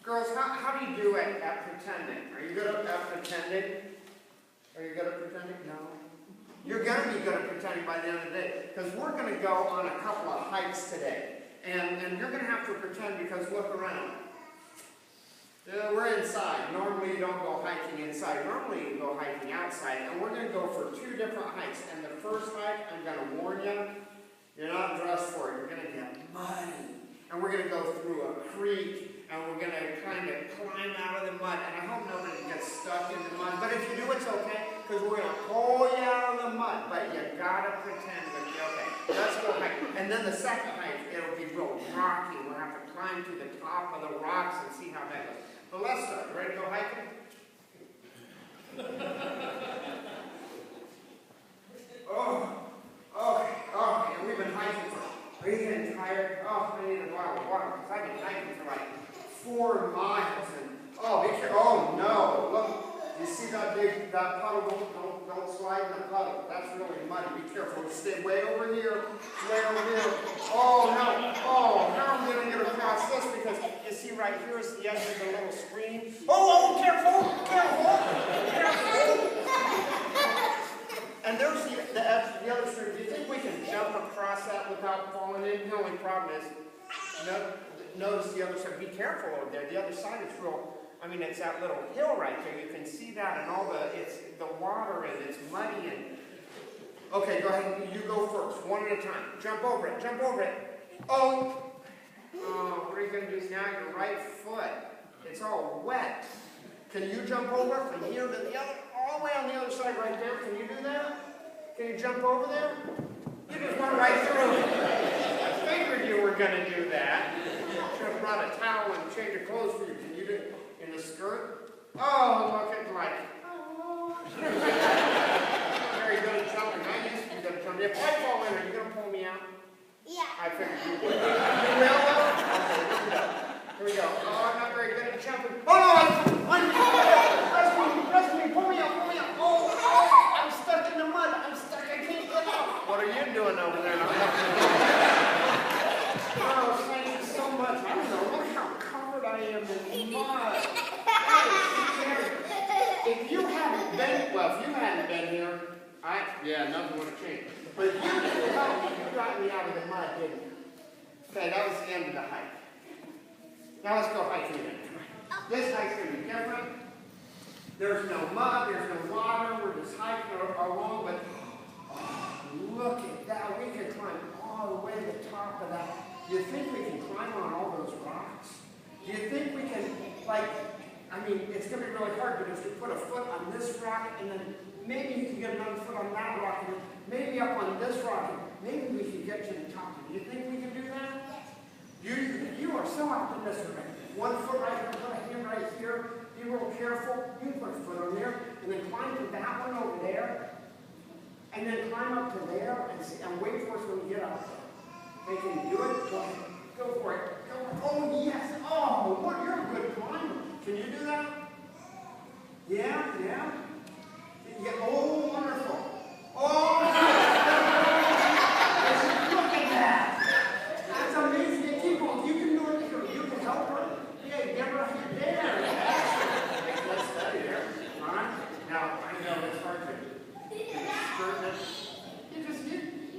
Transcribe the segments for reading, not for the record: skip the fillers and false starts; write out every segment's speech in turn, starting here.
Girls, how do you do at pretending? Are you good at pretending? Are you good at pretending? No. You're going to be good at pretending by the end of the day. Because we're going to go on a couple of hikes today. And you're going to have to pretend because look around. We're inside. Normally you don't go hiking inside. Normally you go hiking outside. And we're going to go for 2 different hikes. And the first hike, I'm going to warn you, you're not dressed for it. You're going to get muddy. And we're going to go through a creek. And we're going to kind of climb out of the mud. And I hope nobody gets stuck in the mud. But if you do, it's okay. Because we're going to pull you out of the mud. But you got to pretend that you're okay. Let's go hike. And then the second hike, it'll be real rocky. We'll have to climb to the top of the rocks and see how that goes. But let's start. Ready to go hiking? Okay. And we've been hiking for, are you getting tired? Oh, I need a bottle of water. Because I've been hiking for like 4 miles. And, be careful. Oh, no. Look. You see that puddle? Don't slide in the puddle. That's really muddy. Be careful. Stay way over here. Way over here. Oh, no. Oh, now I'm going to get across this because you see right here is the edge of the little stream. Oh, careful. And there's the edge of the other stream. Do you think we can jump across that without falling in? The only problem is, notice the other side. Be careful over there. The other side is real. It's that little hill right there. You can see that and it's the water and it's muddy and... Okay, go ahead and you go first, one at a time. Jump over it. Oh, what are you going to do now? Your right foot. It's all wet. Can you jump over from here to the other, all the way on the other side right there? Can you do that? Can you jump over there? You just went right through it. I figured you were going to do that. Should have brought a towel and change of clothes for you. Can you do it? In the skirt? Oh, look at like. Very good at jumping. I used to be good at jumping. If I fall in, are you going to pull me out? Yeah. I figured you would. You will, though? Okay, here we go. Oh, I'm not very good at jumping. Oh, no, rescue me, pull me out. Oh, I'm stuck in the mud. I can't get out. What are you doing over there? Oh, thank you so much. I don't know. Look how covered I am in mud. If you hadn't been here, nothing would have changed. But you didn't help me. You got me out of the mud, didn't you? Okay, that was the end of the hike. Now let's go hiking again. This hike's going to be different. There's no mud, there's no water. We're just hiking along, but look at that. We can climb all the way to the top of that. Do you think we can climb on all those rocks? Do you think we can, it's going to be really hard, but if you put a foot on this rock, and then maybe you can get another foot on that rock, and then maybe up on this rock, and maybe we can get to the top. Do you think we can do that? You are so optimistic. One foot right here, put a hand right here. Be real careful. You can put a foot on there, and then climb to that one over there, and then climb up to there, and wait for us when we get up there. Okay, can you do it? Go for it. Oh, yes. Oh, what? You're a good climber. Can you do that? Yeah. Oh, wonderful. Oh, look at that. That's amazing. Keep on. You can do it. You can help her. Yeah, get her up there. Let's study there. All right. Now, I know it's hard to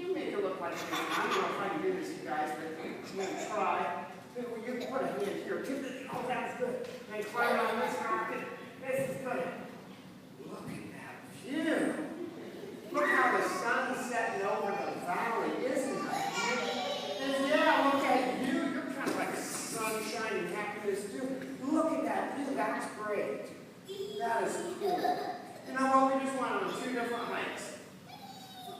you make it look like me. I don't know if I can do this, you guys, but I'm going to try. You can put a hand here. Oh, that's good. And climb on this rock. This is good. Look at that view. Look how the sun's setting over the valley, isn't it? And yeah, look at you. You're kind of like sunshine and happiness too. Look at that view. That's great. That is cool. You know what? We just went on 2 different hikes.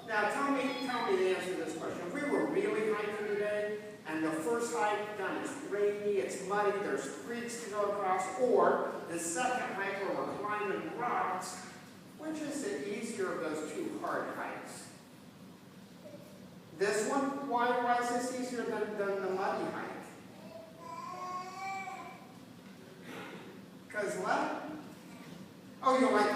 Now tell me the answer to this question. If we were really hiking today, and the first hike done, it's rainy, it's muddy, there's creeks to go across, or the second hike where we're climbing rocks, which is the easier of those 2 hard hikes? This one? Why is this easier than the muddy hike? Because what? Oh, you like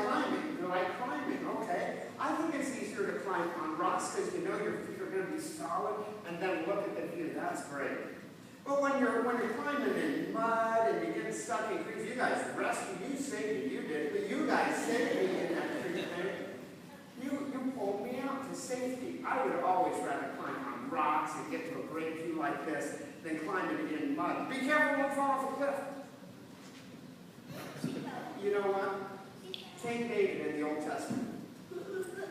climbing. Okay. I think it's easier to climb on rocks because you know your feet are going to be solid, and then look at the view. That's great. But when you're climbing in mud and you get stuck in creeks, you guys rescued, you saved me, you did, but you guys saved me in that creek thing. You pulled me out to safety. I would always rather climb on rocks and get to a great view like this than climbing in mud. Be careful, don't fall off a cliff. You know what? King David in the Old Testament,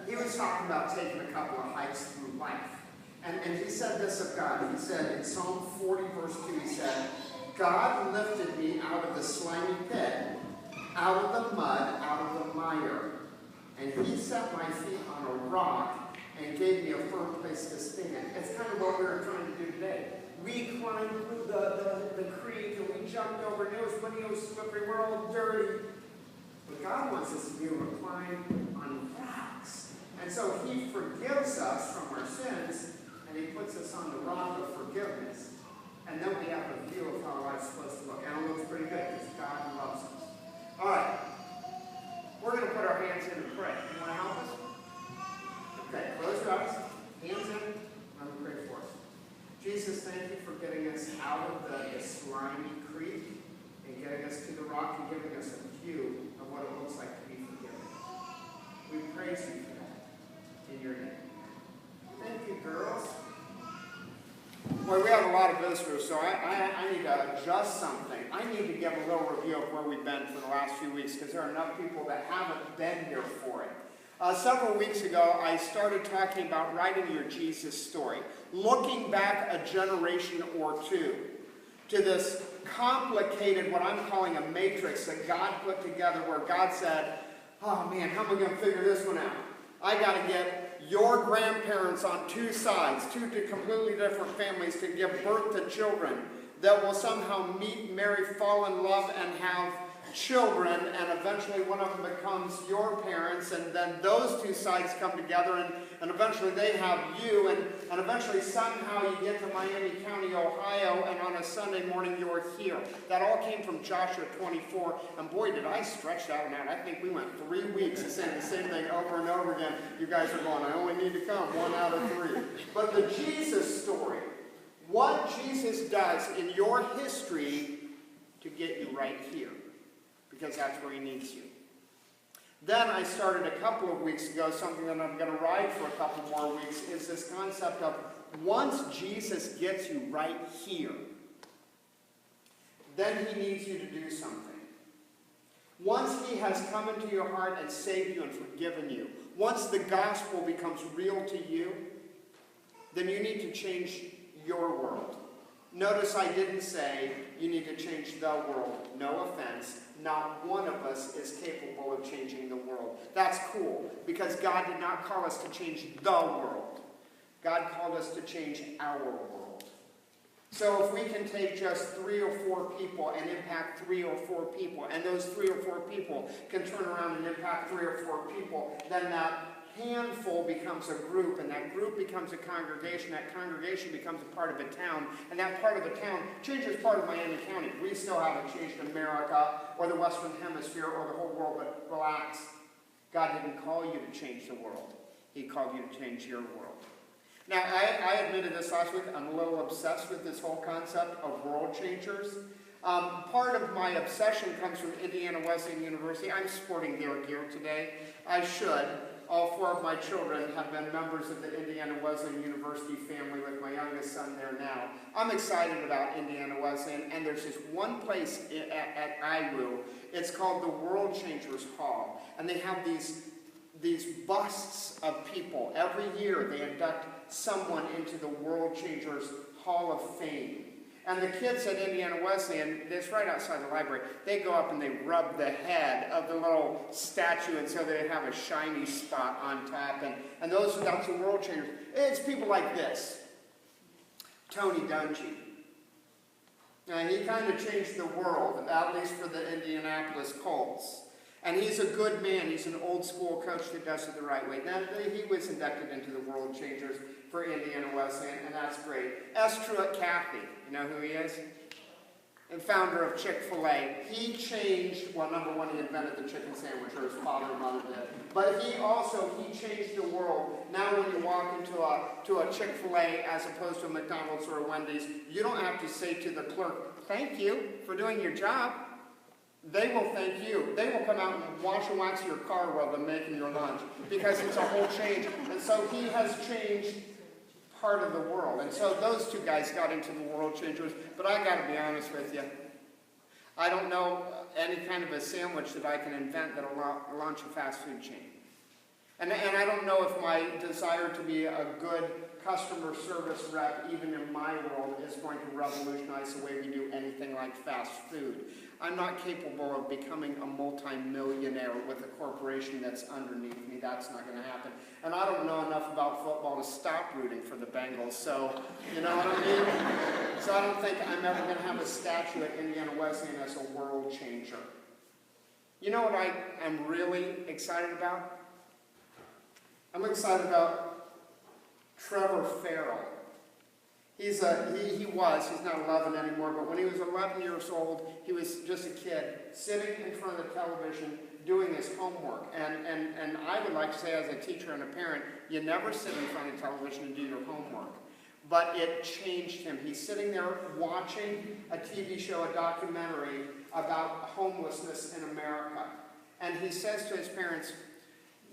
he was talking about taking a couple of hikes through life. And he said this of God. He said in Psalm 40, verse 2, he said, God lifted me out of the slimy pit, out of the mud, out of the mire. And he set my feet on a rock and gave me a firm place to stand. It's kind of what we're trying to do today. We climbed through the creek and we jumped over, and it was windy, it was slippery, we're all dirty. But God wants us to be able to climb on rocks. And so he forgives us from our sins, and he puts us on the rock of forgiveness. And then we have a view of how life's supposed to look. And it looks pretty good because God loves us. All right. We're going to put our hands in and pray. You want to help us? Okay, close your eyes. Hands in. Let me pray for us. Jesus, thank you for getting us out of the slimy creek and getting us to the rock and giving us a view of what it looks like to be forgiven. We praise you for that. In your name. Thank you, girls. Boy, we have a lot of visitors, so I need to adjust something. I need to give a little review of where we've been for the last few weeks because there are enough people that haven't been here for it. Several weeks ago, I started talking about writing your Jesus story, looking back a generation or two to this complicated, what I'm calling a matrix that God put together where God said, oh man, how am I going to figure this one out? I got to get your grandparents on two sides, two completely different families, to give birth to children that will somehow meet, marry, fall in love, and have children, and eventually one of them becomes your parents, and then those two sides come together, and eventually they have you, and eventually somehow you get to Miami County, Ohio, and on a Sunday morning you're here. That all came from Joshua 24, and boy, did I stretch that one out. I think we went 3 weeks saying the same thing over and over again. You guys are going, I only need to come 1 out of 3. But the Jesus story, what Jesus does in your history to get you right here, because that's where he needs you. Then I started a couple of weeks ago, something that I'm going to ride for a couple more weeks, is this concept of once Jesus gets you right here, then he needs you to do something. Once he has come into your heart and saved you and forgiven you, once the gospel becomes real to you, then you need to change your world. Notice I didn't say you need to change the world. No offense. Not one of us is capable of changing the world. That's cool, because God did not call us to change the world. God called us to change our world. So if we can take just 3 or 4 people and impact 3 or 4 people, and those 3 or 4 people can turn around and impact 3 or 4 people, then that handful becomes a group, and that group becomes a congregation. That congregation becomes a part of a town, and that part of a town changes part of Miami County. We still haven't changed America or the Western Hemisphere or the whole world, but relax. God didn't call you to change the world. He called you to change your world. Now, I admitted this last week. I'm a little obsessed with this whole concept of world changers. Part of my obsession comes from Indiana Wesleyan University. I'm sporting their gear today. I should. All 4 of my children have been members of the Indiana Wesleyan University family, with my youngest son there now. I'm excited about Indiana Wesleyan, and there's this one place at IWU. It's called the World Changers Hall, and they have these busts of people. Every year they induct someone into the World Changers Hall of Fame. And the kids at Indiana Wesleyan, it's right outside the library, they go up and they rub the head of the little statue, and so they have a shiny spot on top. And that's the world changers. It's people like this. Tony Dungy. Now, he kind of changed the world, at least for the Indianapolis Colts. And he's a good man. He's an old school coach that does it the right way. Now, he was inducted into the World Changers for Indiana Wesleyan, and that's great. S. Truett Cathy, you know who he is? and founder of Chick-fil-A. He changed, well, number one, he invented the chicken sandwich, or his father and mother did. But he changed the world. Now when you walk into a Chick-fil-A as opposed to a McDonald's or a Wendy's, you don't have to say to the clerk, thank you for doing your job. They will thank you. They will come out and wash and wax your car while they're making your lunch, because it's a whole change. And so he has changed part of the world. And so those two guys got into the world changers. But I got to be honest with you. I don't know any kind of a sandwich that I can invent that'll launch a fast food chain. And I don't know if my desire to be a good customer service rep, even in my world, is going to revolutionize the way we do anything like fast food. I'm not capable of becoming a multi-millionaire with a corporation that's underneath me. That's not going to happen. And I don't know enough about football to stop rooting for the Bengals. So, you know what I mean? So I don't think I'm ever going to have a statue at Indiana Wesleyan as a world changer. You know what I am really excited about? I'm excited about Trevor Farrell. He's not 11 anymore, but when he was 11 years old, he was just a kid sitting in front of the television doing his homework. And I would like to say, as a teacher and a parent, you never sit in front of television and do your homework. But it changed him. He's sitting there watching a TV show, a documentary about homelessness in America. And he says to his parents,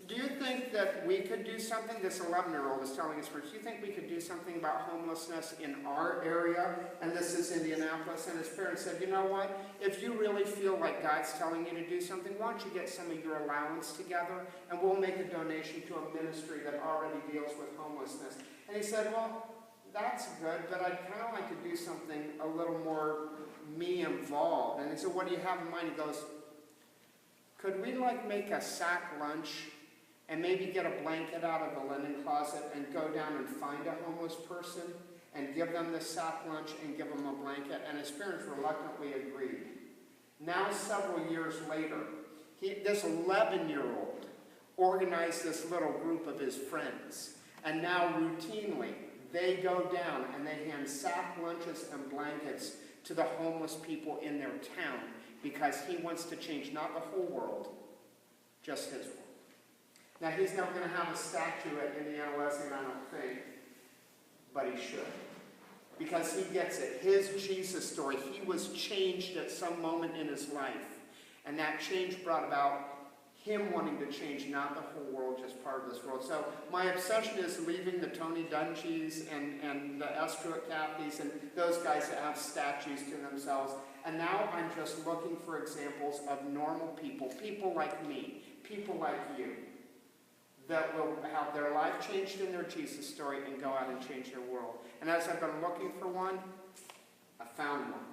do you think that we could do something? This 11-year-old is telling his parents, do you think we could do something about homelessness in our area? And this is Indianapolis. And his parents said, you know what? If you really feel like God's telling you to do something, why don't you get some of your allowance together and we'll make a donation to a ministry that already deals with homelessness. And he said, well, that's good, but I'd kind of like to do something a little more me involved. And he said, what do you have in mind? He goes, could we make a sack lunch and maybe get a blanket out of the linen closet and go down and find a homeless person and give them the sack lunch and give them a blanket? And his parents reluctantly agreed. Now, several years later, this 11-year-old organized this little group of his friends. And now, routinely, they go down and they hand sack lunches and blankets to the homeless people in their town, because he wants to change not the whole world, just his world. Now, he's never going to have a statue at Indiana Wesleyan, I don't think, but he should. Because he gets it. His Jesus story, he was changed at some moment in his life. And that change brought about him wanting to change not the whole world, just part of this world. So my obsession is leaving the Tony Dungy's and the Estruat Cathys and those guys that have statues to themselves. And now I'm just looking for examples of normal people, people like me, people like you, that will have their life changed in their Jesus story and go out and change their world. And as I've been looking for one, I found one.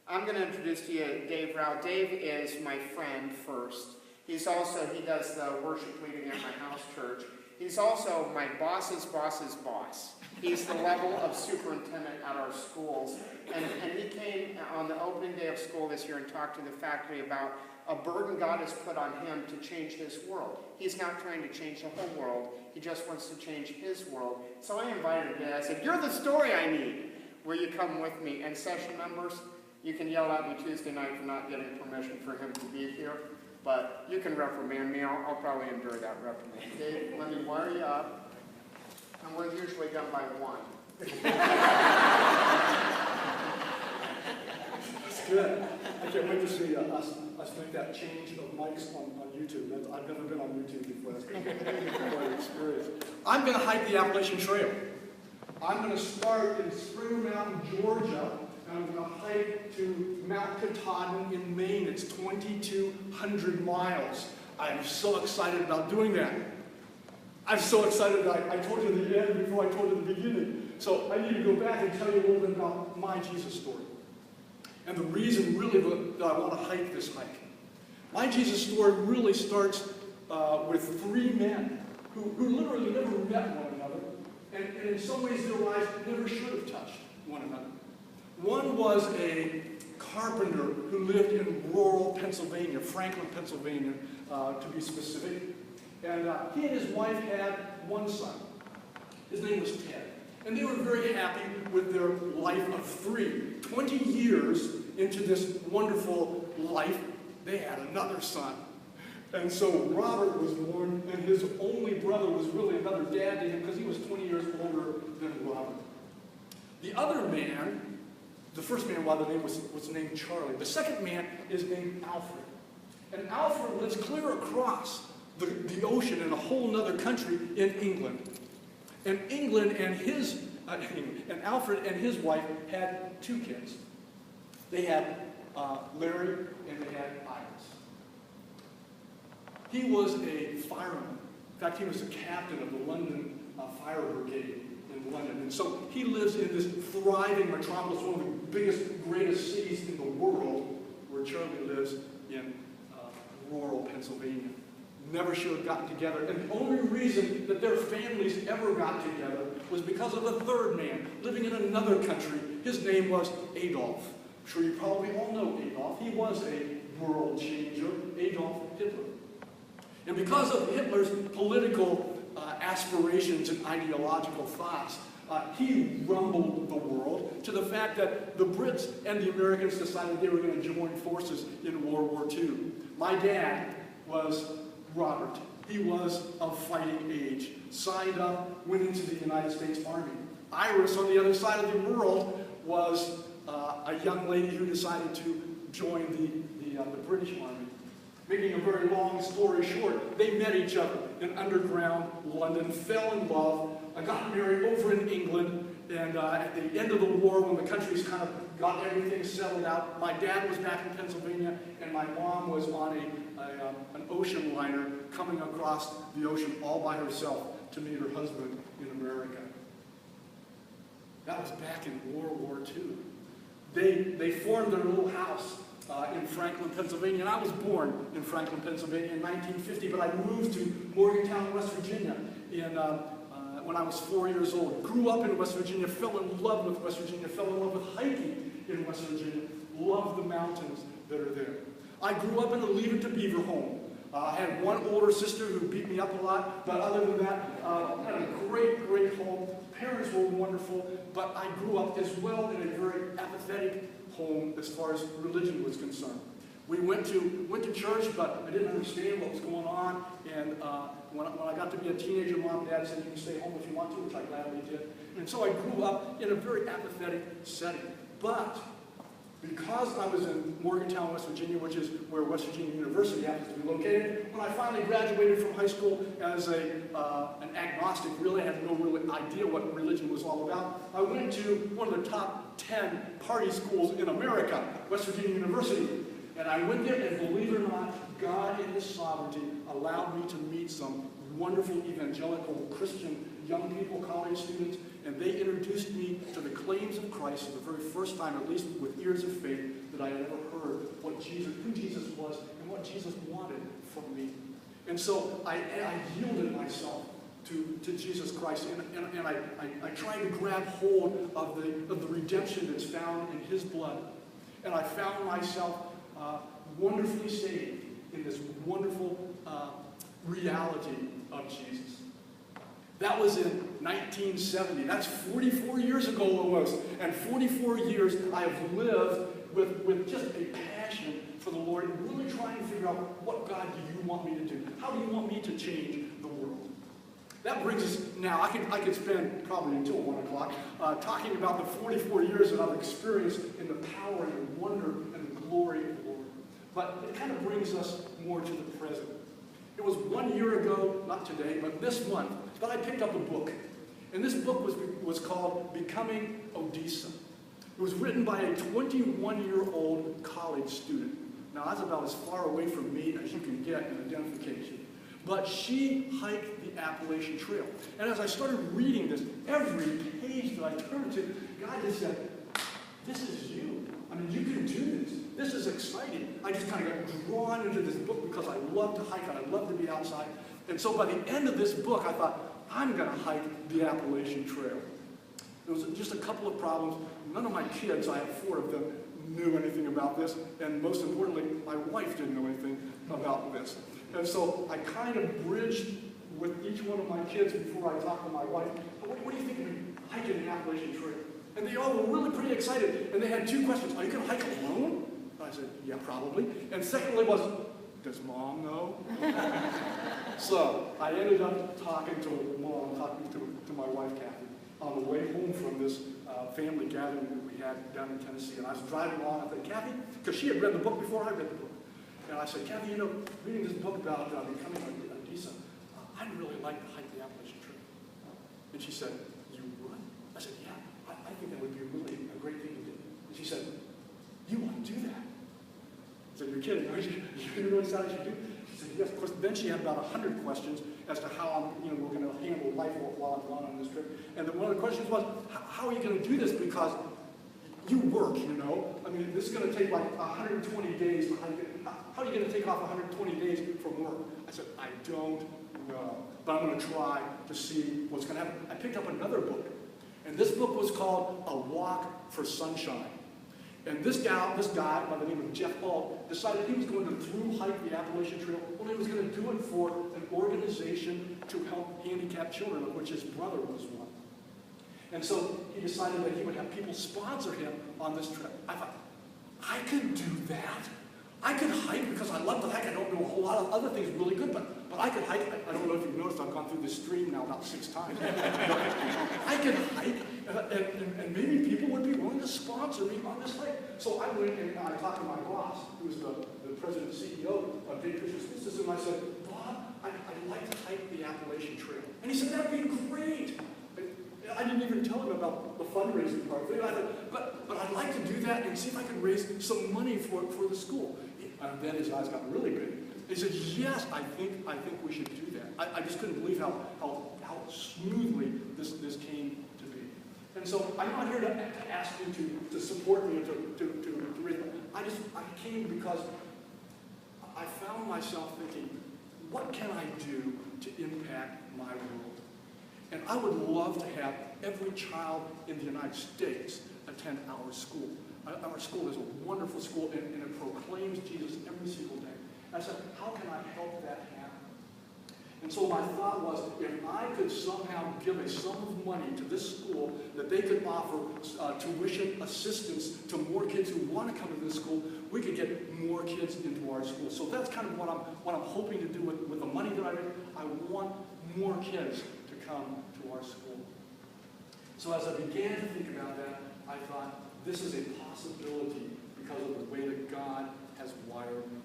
I'm going to introduce to you Dave Rao. Dave is my friend first. He does the worship leading at my house church. He's also my boss's boss's boss. He's the level of superintendent at our schools. And he came on the opening day of school this year and talked to the faculty about a burden God has put on him to change his world. He's not trying to change the whole world. He just wants to change his world. So I invited him today. I said, you're the story I need. Will you come with me? And session members, you can yell at me Tuesday night for not getting permission for him to be here. But you can reprimand me. I'll probably endure that reprimand. Dave, let me wire you up. And we're usually done by 1. It's good. I can't wait to see us make that change of mics on YouTube. I've never been on YouTube before. That's quite an experience. I'm going to hike the Appalachian Trail. I'm going to start in Springer Mountain, Georgia, and I'm going to hike to Mount Katahdin in Maine. It's 2,200 miles. I am so excited about doing that. I'm so excited that I told you the end before I told you the beginning. So I need to go back and tell you a little bit about my Jesus story. And the reason really that I want to hike this hike. My Jesus story really starts with 3 men who literally never met one another. And in some ways their lives never should have touched one another. One was a carpenter who lived in rural Pennsylvania, Franklin, Pennsylvania, to be specific. And he and his wife had one son. His name was Ted. And they were very happy with their life of 3. 20 years into this wonderful life, they had another son. And so Robert was born, and his only brother was really another dad to him because he was 20 years older than Robert. The other man, the first man, the name was named Charlie. The second man is named Alfred. And Alfred lives clear across the ocean in a whole other country in England. And England and Alfred and his wife had 2 kids. They had Larry and they had Iris. He was a fireman. In fact, he was the captain of the London Fire Brigade in London. And so he lives in this thriving metropolis, one of the biggest, greatest cities in the world, where Charlie lives in rural Pennsylvania. Never should have gotten together. And the only reason that their families ever got together was because of a third man living in another country. His name was Adolf. I'm sure you probably all know Adolf. He was a world changer, Adolf Hitler. And because of Hitler's political aspirations and ideological thoughts, he rumbled the world to the fact that the Brits and the Americans decided they were going to join forces in World War II. My dad was Robert. He was of fighting age, signed up, went into the United States Army. Iris, on the other side of the world, was a young lady who decided to join the British Army. Making a very long story short, they met each other in underground London, fell in love, got married over in England, and at the end of the war, when the country's kind of got everything settled out, my dad was back in Pennsylvania, and my mom was on an ocean liner coming across the ocean all by herself to meet her husband in America. That was back in World War II. They formed their little house in Franklin, Pennsylvania, and I was born in Franklin, Pennsylvania in 1950, but I moved to Morgantown, West Virginia when I was 4 years old. Grew up in West Virginia, fell in love with West Virginia, fell in love with hiking in West Virginia, loved the mountains that are there. I grew up in a Leave It to Beaver home. I had one older sister who beat me up a lot, but other than that, I had a great, great home. Parents were wonderful, but I grew up as well in a very apathetic home as far as religion was concerned. We went to church, but I didn't understand what was going on. And when I got to be a teenager, Mom and Dad said, you can stay home if you want to, which I gladly did. And so I grew up in a very apathetic setting. But because I was in Morgantown, West Virginia, which is where West Virginia University happens to be located, when I finally graduated from high school as an agnostic, really had no real idea what religion was all about, I went to one of the top 10 party schools in America, West Virginia University. And I went there, and believe it or not, God in His sovereignty allowed me to meet some wonderful evangelical Christian young people, college students, and they introduced me to the claims of Christ for the very first time, at least with ears of faith, that I had ever heard who Jesus was and what Jesus wanted from me. And so I yielded myself to Jesus Christ, and I tried to grab hold of the redemption that's found in His blood. And I found myself wonderfully saved in this wonderful reality of Jesus. That was in 1970. That's 44 years ago almost. And 44 years I have lived with just a passion for the Lord and really trying to figure out, what God do you want me to do? How do you want me to change the world? That brings us now, I could spend probably until 1 o'clock talking about the 44 years that I've experienced in the power and the wonder and the glory of the Lord. But it kind of brings us more to the present. It was 1 year ago, not today, but this month, that I picked up a book. And this book was called Becoming Odessa. It was written by a 21-year-old college student. Now, that's about as far away from me as you can get in identification. But she hiked the Appalachian Trail. And as I started reading this, every page that I turned to, God just said, this is you. I mean, you can do this. This is exciting. I just kind of got drawn into this book because I love to hike and I love to be outside. And so by the end of this book, I thought, I'm going to hike the Appalachian Trail. There was just a couple of problems. None of my kids, I have 4 of them, knew anything about this. And most importantly, my wife didn't know anything about this. And so I kind of bridged with each one of my kids before I talked to my wife. What do you think of hiking the Appalachian Trail? And they all all were really pretty excited, and they had two questions. Are you going to hike alone? I said, yeah, probably. And secondly was, does Mom know? So I ended up talking to Mom, talking to my wife, Kathy, on the way home from this family gathering that we had down in Tennessee. And I was driving along, I said, Kathy, because she had read the book before I read the book. And I said, Kathy, reading this book about becoming a DISA, I'd really like to hike the Appalachian Trail. And she said, you would? I said, yeah, I think that would be really a great thing to do. And she said, you want to do that? I said, you're kidding, aren't you? You really thought I should do? She said, yes. Of course, then she had about 100 questions as to how we're going to handle life while I'm gone on this trip. And then one of the questions was, how are you going to do this? Because you work, I mean, this is going to take like 120 days to hike it. How are you going to take off 120 days from work? I said, I don't know. But I'm going to try to see what's going to happen. I picked up another book. And this book was called A Walk for Sunshine. And this guy by the name of Jeff Ball decided he was going to through hike the Appalachian Trail. Well, he was going to do it for an organization to help handicapped children, of which his brother was one. And so he decided that he would have people sponsor him on this trip. I thought, I could do that. I could hike because I love to hike. I don't know a whole lot of other things really good, but I could hike. I don't know if you've noticed, I've gone through this stream now about 6 times. I could hike, and maybe people would be willing to sponsor me on this hike. So I went and I talked to my boss, who was the president and CEO of Big Picture Business, and I said, Bob, I'd like to hike the Appalachian Trail. And he said, that'd be great. I didn't even tell him about the fundraising part of it. I thought, but I'd like to do that and see if I can raise some money for the school. And then his eyes got really big. He said, yes, I think we should do that. I just couldn't believe how smoothly this came to be. And so I'm not here to ask you to support me or to raise money. I came because I found myself thinking, what can I do to impact my world? And I would love to have every child in the United States attend our school. Our school is a wonderful school, and it proclaims Jesus every single day. And I said, how can I help that happen? And so my thought was, if I could somehow give a sum of money to this school that they could offer tuition assistance to more kids who want to come to this school, we could get more kids into our school. So that's kind of what I'm hoping to do with the money that I make. I want more kids to come to our school. So as I began to think about that, I thought, this is a possibility because of the way that God has wired me.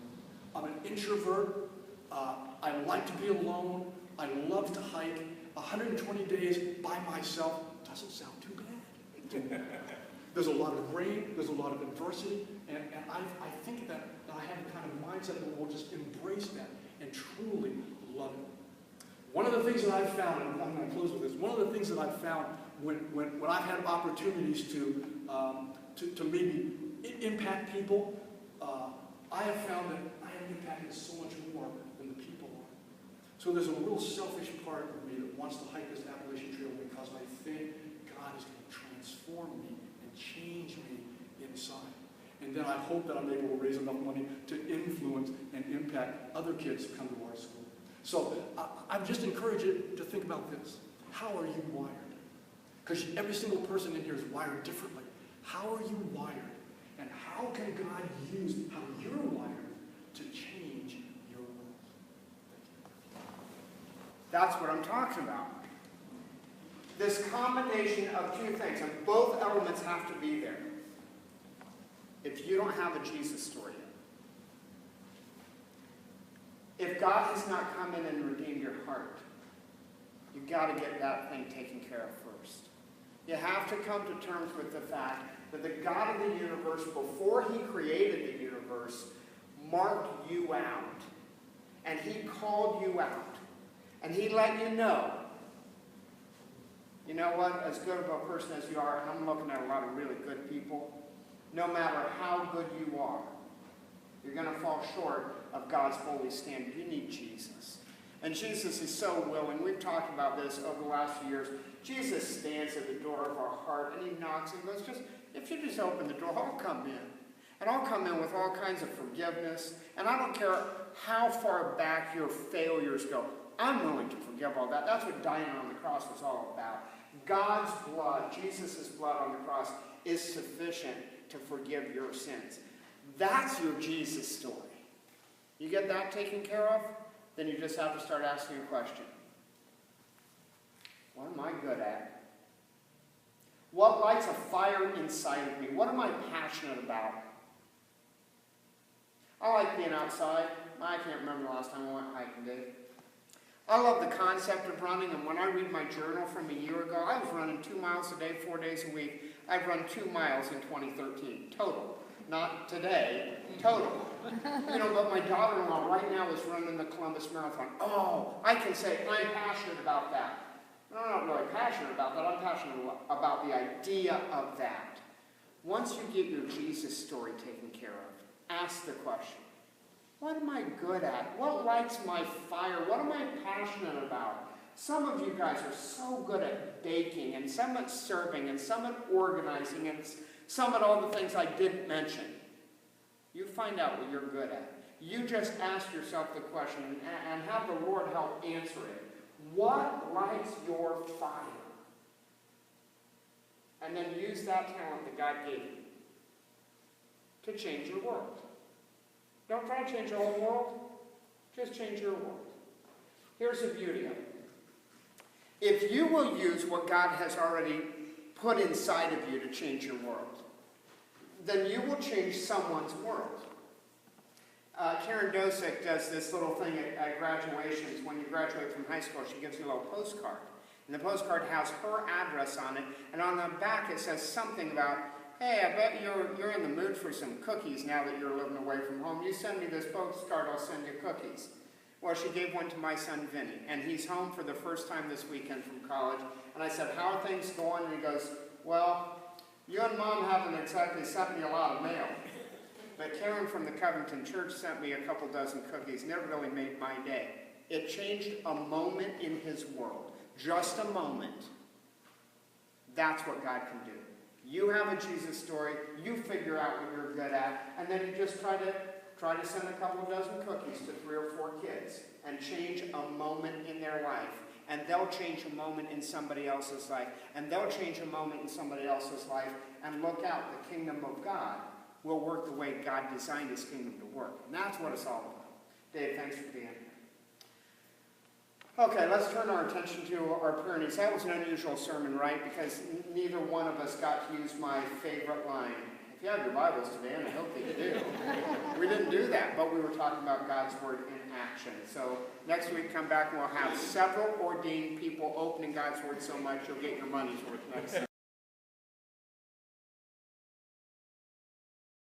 I'm an introvert. I like to be alone. I love to hike. 120 days by myself doesn't sound too bad. There's a lot of rain. There's a lot of adversity. And I think that I have the kind of mindset that will just embrace that and truly love it. One of the things that I've found, and I'm going to close with this, one of the things that I've found when I've had opportunities to maybe impact people, I have found that I have impacted so much more than the people are. So there's a real selfish part of me that wants to hike this Appalachian Trail because I think God is going to transform me and change me inside. And then I hope that I'm able to raise enough money to influence and impact other kids who come to our school. So I'm just encouraging you to think about this. How are you wired? Because every single person in here is wired differently. How are you wired? And how can God use how you're wired to change your world? That's what I'm talking about. This combination of two things, and both elements have to be there. If you don't have a Jesus story yet, if God has not come in and redeemed your heart, you've got to get that thing taken care of first. You have to come to terms with the fact that the God of the universe, before he created the universe, marked you out. And he called you out. And he let you know what, as good of a person as you are, and I'm looking at a lot of really good people, no matter how good you are, you're going to fall short of God's holy standard. You need Jesus. And Jesus is so willing. We've talked about this over the last few years. Jesus stands at the door of our heart, and he knocks and goes, if you just open the door, I'll come in. And I'll come in with all kinds of forgiveness. And I don't care how far back your failures go. I'm willing to forgive all that. That's what dying on the cross was all about. God's blood, Jesus' blood on the cross, is sufficient to forgive your sins. That's your Jesus story. You get that taken care of, then you just have to start asking a question. What am I good at? What lights a fire inside of me? What am I passionate about? I like being outside. I can't remember the last time I went hiking, Dave. I love the concept of running, and when I read my journal from a year ago, I was running 2 miles a day, 4 days a week. I've run 2 miles in 2013, total. Not today, total. But my daughter-in-law right now is running the Columbus Marathon. Oh, I can say I'm passionate about that. I'm not really passionate about that. I'm passionate about the idea of that. Once you get your Jesus story taken care of, ask the question, what am I good at? What lights my fire? What am I passionate about? Some of you guys are so good at baking, and some at serving, and some at organizing, and some at all the things I didn't mention. You find out what you're good at. You just ask yourself the question and have the Lord help answer it. What lights your fire? And then use that talent that God gave you to change your world. Don't try to change the whole world. Just change your world. Here's the beauty of it. If you will use what God has already put inside of you to change your world, then you will change someone's world. Karen Dosick does this little thing at graduations. When you graduate from high school, she gives you a little postcard. And the postcard has her address on it, and on the back it says something about, hey, I bet you're in the mood for some cookies now that you're living away from home. You send me this postcard, I'll send you cookies. Well, she gave one to my son, Vinny, and he's home for the first time this weekend from college. And I said, how are things going? And he goes, well, you and Mom haven't exactly sent me a lot of mail. But Karen from the Covington church sent me a couple dozen cookies, and it really made my day. It changed a moment in his world. Just a moment. That's what God can do. You have a Jesus story, you figure out what you're good at, and then you just try to send a couple dozen cookies to 3 or 4 kids and change a moment in their life. And they'll change a moment in somebody else's life. And they'll change a moment in somebody else's life. And look out, the kingdom of God will work the way God designed his kingdom to work. And that's what it's all about. Dave, thanks for being here. Okay, let's turn our attention to our prayer needs. That was an unusual sermon, right? Because neither one of us got to use my favorite line. If you have your Bibles today, and I hope that you do, we didn't do that, but we were talking about God's Word in action. So next week, come back and we'll have several ordained people opening God's Word so much you'll get your money's worth next time.